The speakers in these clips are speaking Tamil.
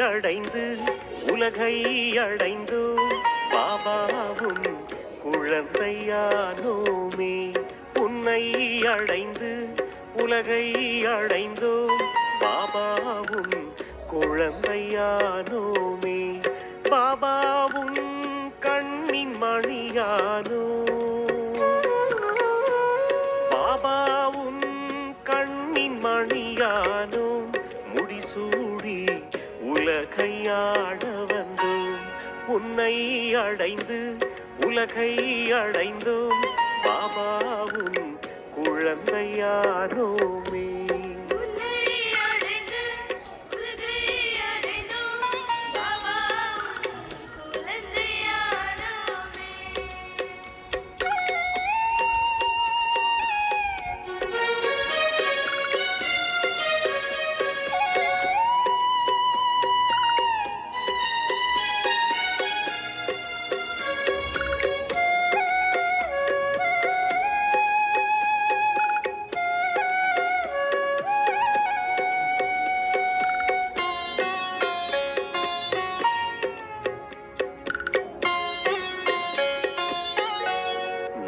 அடைந்து உலகை அடைந்தோம் பாபாவும் குழந்தையானோமே. உன்னை அடைந்து உலகை அடைந்தோம் பாபாவும் குழந்தையானோமே. பாபாவும் கண்ணின் மணியானோ, பாபாவும் கண்ணின் மணியானோ. முடிசூடி உலகையாட வந்தோம் உன்னை அடைந்து உலகை அடைந்தோம் பாபாவும் குழந்தையானோமே.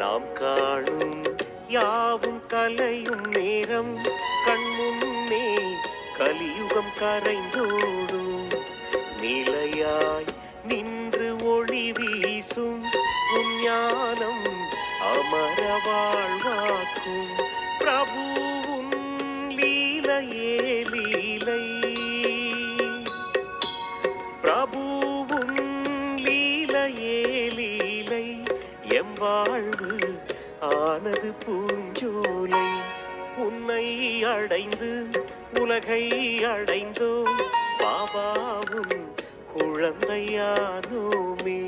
நாம் காணும் யாவும் கலையும் நேரம் கண்முன்னே கலியுகம் கரைந்தோடும். நிலையாய் நின்று ஒளி வீசும் உஞ்ஞானம் அமர வாழ்வாக்கும். பிரபுவும் லீலையே லீலை, பிரபுவும் லீலையே லீலை. எம் வாழ்வு ஆனது பூஞ்சோலை. உன்னை அடைந்து உலகை அடைந்தோம் பாபாவும் குழந்தையானோமே.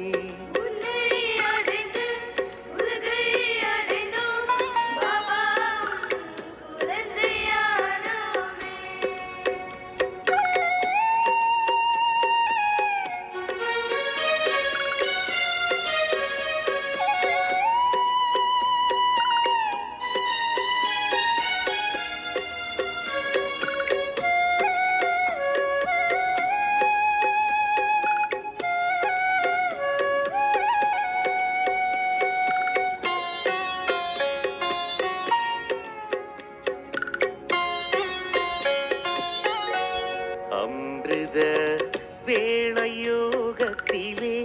அமிர்த வேளையோகத்திலே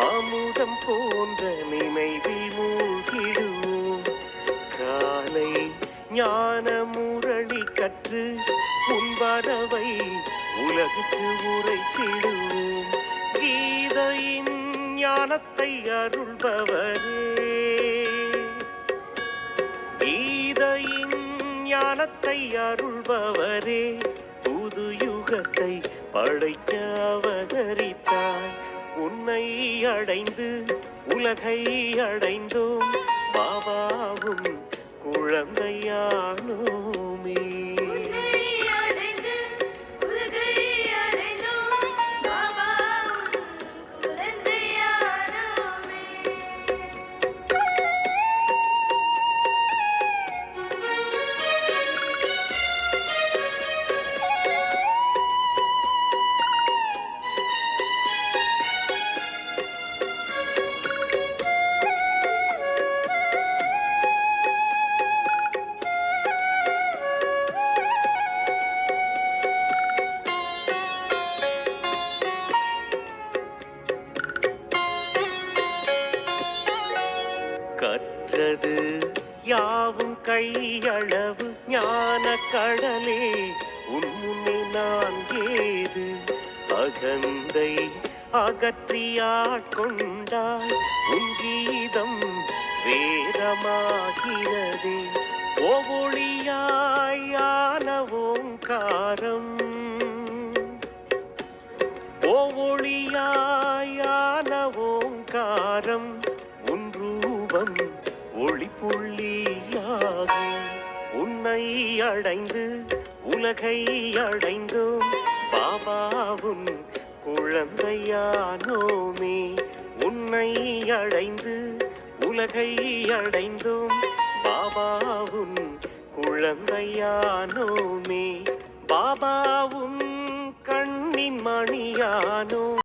அமுதம் போன்ற நினைவில் மூழ்கிடுவோம். காலை ஞான முரளி கற்று உன் வரவை உலகுக்கு உரைத்திடுவோம். கீதையின் ஞானத்தை அருள்பவரே, கீதையின் ஞானத்தை அருள்பவரே. புது யுகத்தை படைக்க அவதரித்தாய். உன்னை அடைந்து உலகை அடைந்தோம் பாபாவும் குழந்தையானோமே. கற்றது யாவும் கையளவு ஞான கடலே உன் முன்னே நான் ஏது. அகந்தை அகற்றியாட்கொண்டாய் உன் கீதம் வேதமாகிறதே. ஓவொளியாயான ஓங்காரம், ஓவொளியாயான ஓங்காரம். உன் ரூபம் ஒளி புள்ளியாகும். உன்னை அடைந்து உலகை அடைந்தோம் பாபாவும் குழந்தையானோமே. உன்னை அடைந்து உலகை அடைந்தோம் பாபாவும் குழந்தையானோமே. பாபாவும் கண்ணின் மணியானோ